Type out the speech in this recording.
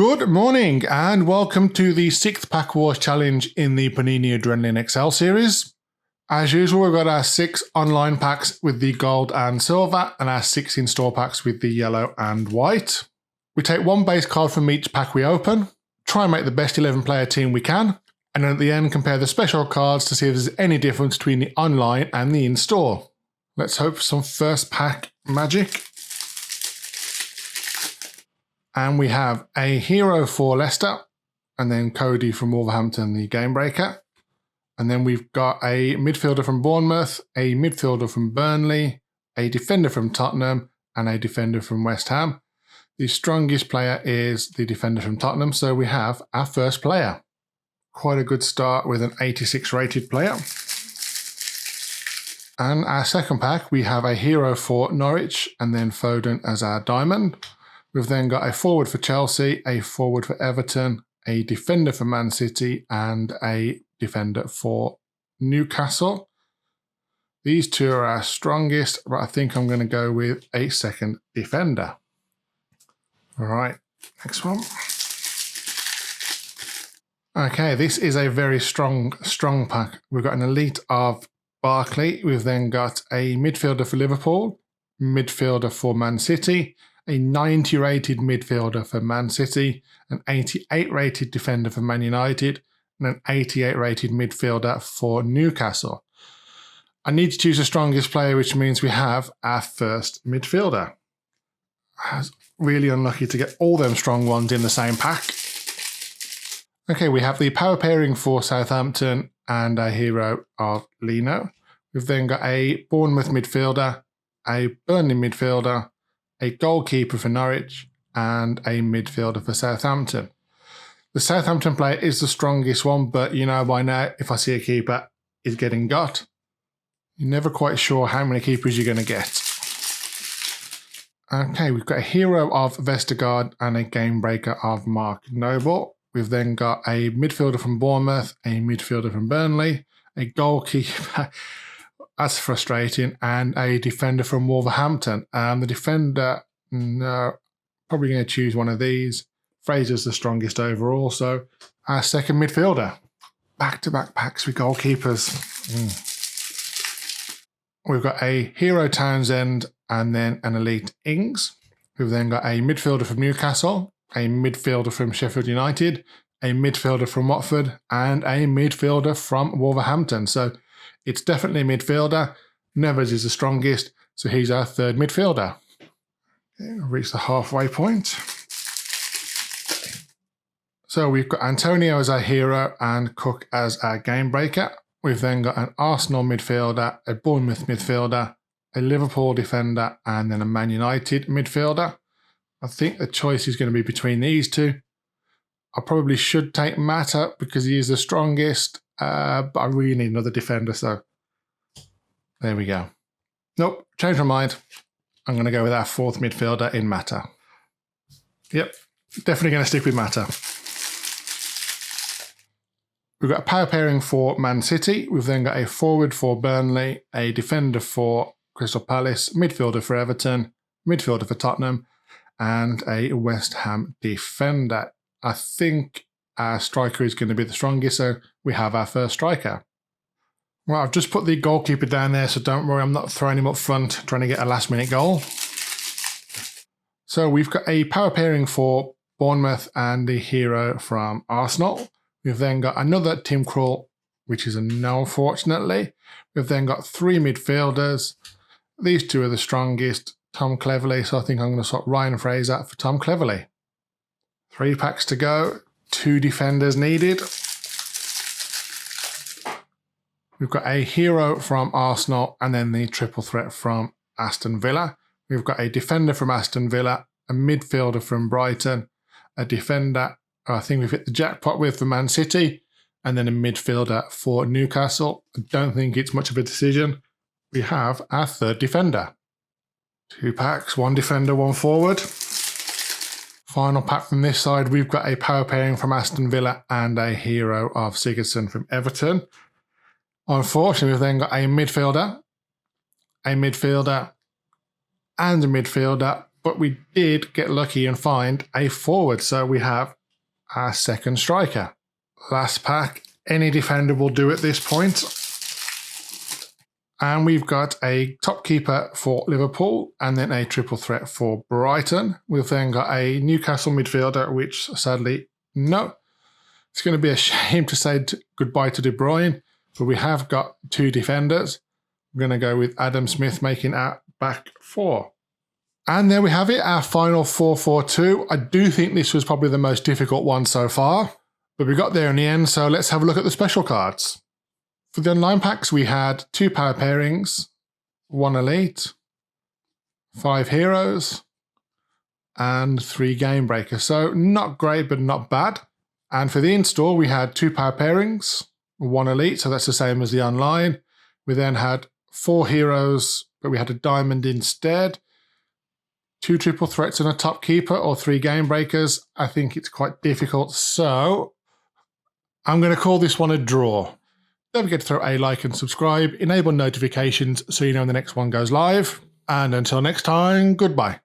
Good morning and welcome to the 6th Pack Wars Challenge in the Panini Adrenalyn XL series. As usual, we've got our 6 online packs with the gold and silver and our 6 in-store packs with the yellow and white. We take one base card from each pack we open, try and make the best 11 player team we can, and then at the end compare the special cards to see if there's any difference between the online and the in-store. Let's hope for some first pack magic. And we have a hero for Leicester, and then Cody from Wolverhampton, the game breaker. And then we've got a midfielder from Bournemouth, a midfielder from Burnley, a defender from Tottenham, and a defender from West Ham. The strongest player is the defender from Tottenham, so we have our first player. Quite a good start with an 86 rated player. And our second pack, we have a hero for Norwich, and then Foden as our diamond. We've then got a forward for Chelsea, a forward for Everton, a defender for Man City, and a defender for Newcastle. These two are our strongest, but I think I'm going to go with a second defender. All right, next one. Okay, this is a very strong pack. We've got an elite of Barkley. We've then got a midfielder for Liverpool, midfielder for Man City, a 90 rated midfielder for Man City, an 88 rated defender for Man United, and an 88 rated midfielder for Newcastle. I need to choose the strongest player, which means we have our first midfielder. I was really unlucky to get all them strong ones in the same pack. Okay, we have the power pairing for Southampton and a hero of Lino. We've then got a Bournemouth midfielder, a Burnley midfielder, a goalkeeper for Norwich, and a midfielder for Southampton. The Southampton player is the strongest one, but you know by now, if I see a keeper is getting got, you're never quite sure how many keepers you're going to get. Okay, we've got a hero of Vestergaard and a game breaker of Mark Noble. We've then got a midfielder from Bournemouth, a midfielder from Burnley, a goalkeeper, that's frustrating, and a defender from Wolverhampton. The defender, no, probably going to choose one of these. Fraser's the strongest overall, so our second midfielder. Back-to-back packs with goalkeepers. We've got a hero Townsend and then an elite Ings. We've then got a midfielder from Newcastle, a midfielder from Sheffield United, a midfielder from Watford, and a midfielder from Wolverhampton. So it's definitely a midfielder. Neves is the strongest, so he's our third midfielder. Okay, we've reached the halfway point. So we've got Antonio as our hero and Cook as our game breaker. We've then got an Arsenal midfielder, a Bournemouth midfielder, a Liverpool defender, and then a Man United midfielder. I think the choice is going to be between these two. I probably should take Mata because he is the strongest, but I really need another defender, so there we go. Nope, change my mind. I'm going to go with our fourth midfielder in Mata. Yep, definitely going to stick with Mata. We've got a power pairing for Man City. We've then got a forward for Burnley, a defender for Crystal Palace, midfielder for Everton, midfielder for Tottenham, and a West Ham defender. I think our striker is going to be the strongest, so we have our first striker. Well, I've just put the goalkeeper down there, so don't worry, I'm not throwing him up front, trying to get a last-minute goal. So we've got a power pairing for Bournemouth and the hero from Arsenal. We've then got another Tim Krul, which is a no, unfortunately. We've then got 3 midfielders. These two are the strongest. Tom Cleverley, so I think I'm going to swap Ryan Fraser for Tom Cleverley. 3 packs to go, 2 defenders needed. We've got a hero from Arsenal and then the triple threat from Aston Villa. We've got a defender from Aston Villa, a midfielder from Brighton, a defender I think we've hit the jackpot with for Man City, and then a midfielder for Newcastle. I don't think it's much of a decision. We have our third defender. 2 packs, 1 defender, 1 forward. Final pack from this side, we've got a power pairing from Aston Villa and a hero of Sigurdsson from Everton. Unfortunately, we've then got a midfielder, and a midfielder, but we did get lucky and find a forward. So we have our second striker. Last pack, any defender will do at this point. And we've got a top keeper for Liverpool and then a triple threat for Brighton. We've then got a Newcastle midfielder, which sadly, no. It's going to be a shame to say goodbye to De Bruyne, but we have got two defenders. We're going to go with Adam Smith making our back four. And there we have it, our final 4-4-2. I do think this was probably the most difficult one so far, but we got there in the end, so let's have a look at the special cards. For the online packs, we had 2 power pairings, 1 elite, 5 heroes, and 3 game breakers. So not great, but not bad. And for the in-store, we had 2 power pairings, 1 elite, so that's the same as the online. We then had 4 heroes, but we had a diamond instead. 2 triple threats and a top keeper, or 3 game breakers. I think it's quite difficult, so I'm going to call this one a draw. Don't forget to throw a like and subscribe, enable notifications so you know when the next one goes live. And until next time, goodbye.